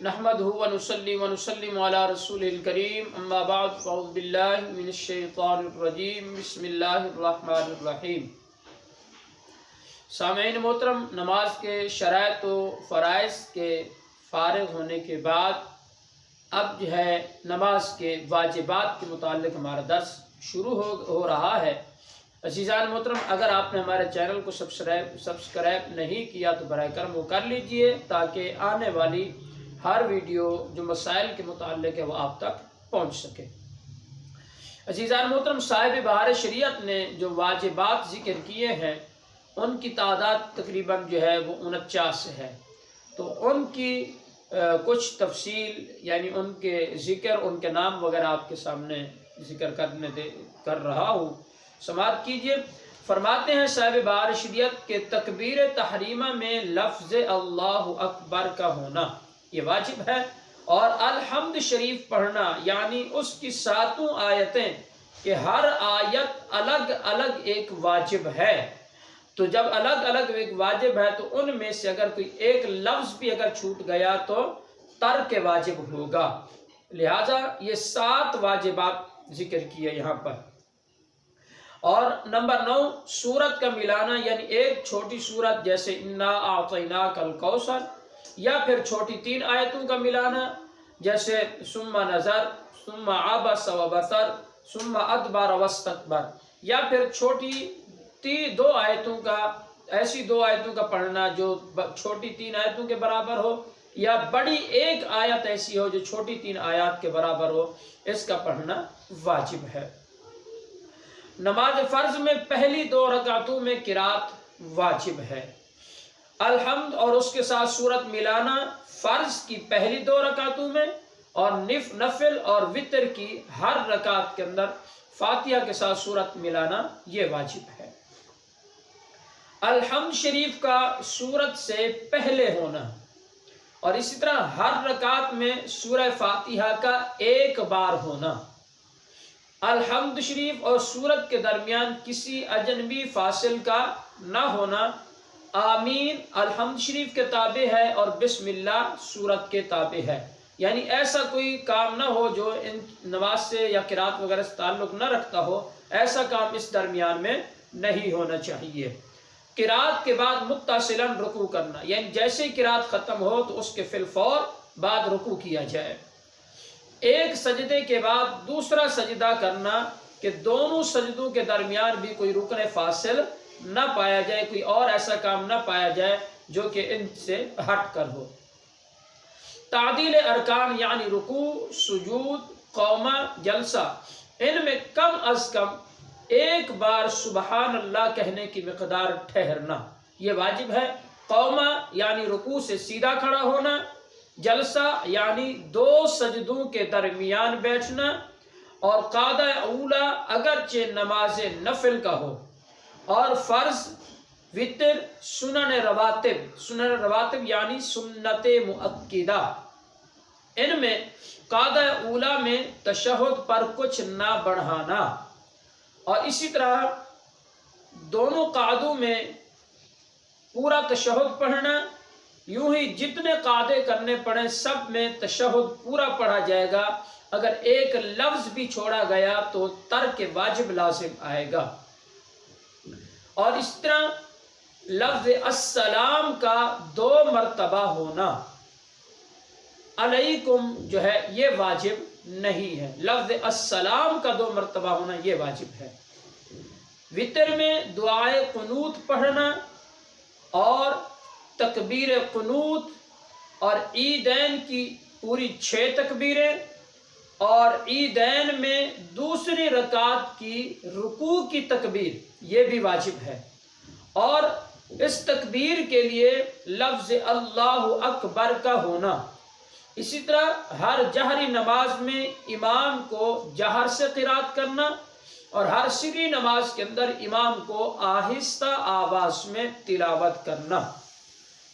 नहमदुहु व नुसल्ली व नुसल्लिमु अला रसूलिल करीम अम्मा बाद फ़अऊज़ु बिल्लाहि मिनश शैतानिर रजीम बिस्मिल्लाहिर रहमानिर रहीम। सामईन मोहतरम, नमाज के शराइत व फ़राइज़ के फ़ारिग़ होने के बाद अब जो है नमाज के वाजिबात के मुताल्लिक़ हमारा दर्स शुरू हो रहा है। अज़ीज़ान मोहतरम, अगर आपने हमारे चैनल को सब्सक्राइब नहीं किया तो बराए करम वो कर लीजिए, ताकि आने वाली हर वीडियो जो मसाइल के मुताल्लिक़ है वो आप तक पहुँच सके। अज़ीज़ान मोहतरम, साहिब बहार शरीयत ने जो वाजिबात ज़िक्र किए हैं उनकी तादाद तकरीबन जो है वो 49 है। तो उनकी कुछ तफसील यानी उनके ज़िक्र, उनके नाम वगैरह आपके सामने ज़िक्र कर रहा हूँ, समाअत कीजिए। फरमाते हैं साहिब बहार शरीयत के तकबीर तहरीमा में लफ्ज़ अल्लाहु अकबर का होना ये वाजिब है, और अलहम्द शरीफ पढ़ना यानी उसकी 7 आयतें कि हर आयत अलग अलग एक वाजिब है। तो जब अलग अलग एक वाजिब है तो उनमें से अगर कोई एक लफ्ज़ भी अगर छूट गया तो तर्क वाजिब होगा। लिहाजा ये 7 वाजिबात जिक्र किए यहाँ पर। और नंबर 9, सूरत का मिलाना, यानी एक छोटी सूरत जैसे इन्ना आतैनाकल कौसर, या फिर छोटी 3 आयतों का मिलाना जैसे सुम्मा नज़र, सुम्मा अबस व बसर, सुम्मा अदबर वस्तकबर, या फिर छोटी 2 आयतों का, ऐसी 2 आयतों का पढ़ना जो छोटी 3 आयतों के बराबर हो, या बड़ी एक आयत ऐसी हो जो छोटी 3 आयत के बराबर हो, इसका पढ़ना वाजिब है। नमाज फ़र्ज में पहली 2 रकातों में किरात वाजिब है। अलहम्द और उसके साथ सूरत मिलाना फ़र्ज की पहली 2 रकातों में, और नफिल और वितर की हर रकात के अंदर फातिहा के साथ सूरत मिलाना ये वाजिब है। अलहम्द शरीफ का सूरत से पहले होना, और इसी तरह हर रकात में सूरह फातिहा का 1 बार होना। अलहम्द शरीफ और सूरत के दरमियान किसी अजनबी फासिल का ना होना। आमीन अलहम्द शरीफ के ताबे है और बिस्मिल्लाह सूरत के ताबे है, यानी ऐसा कोई काम ना हो जो इन नमाज से या किरात वगैरह से ताल्लुक़ न रखता हो, ऐसा काम इस दरमियान में नहीं होना चाहिए। किरात के बाद मुत्तसिलन रुकू करना, यानी जैसे किरात ख़त्म हो तो उसके फिलफौर बाद रुकू किया जाए। एक सजदे के बाद दूसरा सजदा करना कि दोनों सजदों के दरमियान भी कोई रुकने फासिल न पाया जाए, कोई और ऐसा काम न पाया जाए जो कि इनसे हट कर हो। तादील अरकान यानी रुकू, सुजूद, कौमा, जलसा, इनमें कम अज कम 1 बार सुबहान अल्लाह कहने की मिक़दार ठहरना ये वाजिब है। कौमा यानी रुकू से सीधा खड़ा होना, जलसा यानी 2 सजदों के दरमियान बैठना, और कादा औला अगरचे नमाज नफिल का हो, और फ़र्ज, वितर, सुनन रवातिब यानी सुन्नत मुअक्किदा, इनमें कादा ऊला में तशहुद पर कुछ ना बढ़ाना, और इसी तरह दोनों कादों में पूरा तशहुद पढ़ना। यूं ही जितने कादे करने पड़े सब में तशहुद पूरा पढ़ा जाएगा। अगर एक लफ्ज़ भी छोड़ा गया तो तर्क वाजिब लाजिम आएगा। और इस तरह लफ्ज़ अस्सलाम का 2 मरतबा होना, अलैकुम जो है ये वाजिब नहीं है। लफ्ज़ अस्सलाम का 2 मरतबा होना ये वाजिब है। वितर में दुआए कुनूत पढ़ना, और तकबीर कुनूत, और ईदैन की पूरी 6 तकबीरें, और ईदैन में दूसरी रकात की रुकू की तकबीर ये भी वाजिब है। और इस तकबीर के लिए लफ्ज़ अल्लाहु अकबर का होना। इसी तरह हर जहरी नमाज में इमाम को जहर से क़िरात करना, और हर सिरी नमाज के अंदर इमाम को आहिस्ता आवाज़ में तिलावत करना।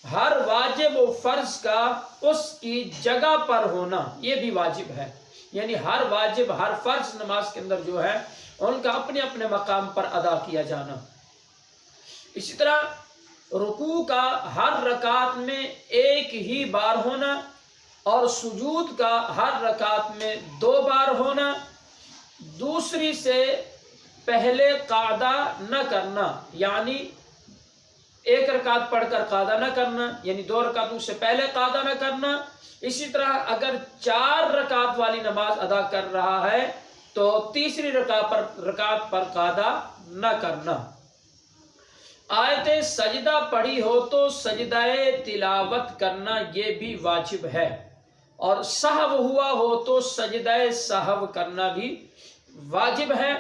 हर वाजिब व फ़र्ज का उसकी जगह पर होना ये भी वाजिब है, यानी हर वाजिब हर फ़र्ज नमाज के अंदर जो है उनका अपने अपने मकाम पर अदा किया जाना। इसी तरह रुकू का हर रकात में 1 ही बार होना, اور سجود کا ہر رکعت میں 2 بار ہونا، دوسری سے پہلے قاعدہ نہ کرنا، یعنی 1 رکعت پڑھ کر قاعدہ نہ کرنا، یعنی 2 رکعتوں سے پہلے قاعدہ نہ کرنا۔ اسی طرح اگر 4 رکعت والی نماز ادا کر رہا ہے تو تیسری رکعت پر قاعدہ نہ کرنا۔ آیت سجدہ پڑھی ہو تو سجدہ تلاوت کرنا یہ بھی واجب ہے، اور سہو ہوا ہو تو سجدہ سہو کرنا بھی واجب ہے۔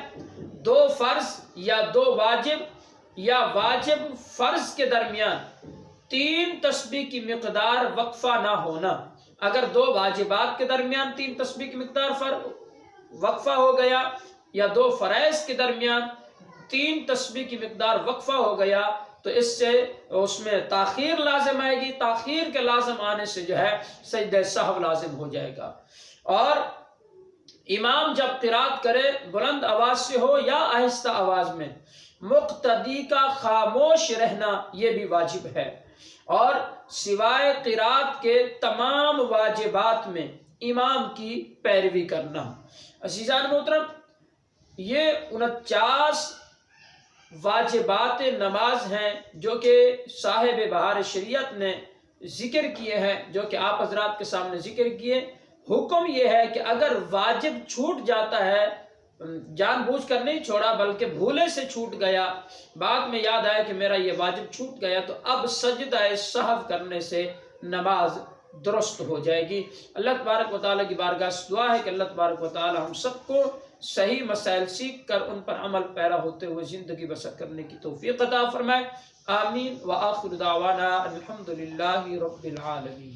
2 فرض یا 2 واجب یا واجب فرض کے درمیان 3 تسبیح کی مقدار وقفہ نہ ہونا۔ اگر 2 واجبات کے درمیان 3 تسبیح کی مقدار وقفہ ہو گیا، یا 2 فرائض کے درمیان 3 تسبیح کی مقدار وقفہ ہو گیا، تو اس میں تاخیر لازم آئے گی۔ تاخیر کے لازم آنے سے جو ہے سجدہ سہو لازم ہو جائے گا۔ اور امام جب قرات کرے بلند آواز سے ہو یا آہستہ آواز میں، مقتدی کا خاموش رہنا یہ بھی واجب ہے۔ اور سوائے قرات کے تمام واجبات میں امام کی پیروی کرنا۔ عزیزان محترم، یہ 49 واجبات نماز ہیں جو کہ صاحب بہار شریعت نے ذکر کیے ہیں، جو کہ آپ حضرات کے سامنے ذکر کیے۔ حکم یہ ہے کہ اگر واجب چھوٹ جاتا ہے، جان بوجھ کر نہیں چھوڑا بلکہ بھولے سے چھوٹ گیا، بعد میں یاد آیا کہ میرا یہ واجب چھوٹ گیا، تو اب سجدہ سہو کرنے سے نماز درست ہو جائے گی۔ اللہ تبارک و تعالیٰ کی بارگاہ سے دعا ہے کہ اللہ تبارک و تعالیٰ ہم سب کو صحیح مسائل سیکھ کر ان پر عمل پیرا ہوتے ہوئے زندگی بسر کرنے کی توفیق عطا فرمائے۔ آمین۔ وآخر دعوانا الحمدللہ رب العالمین۔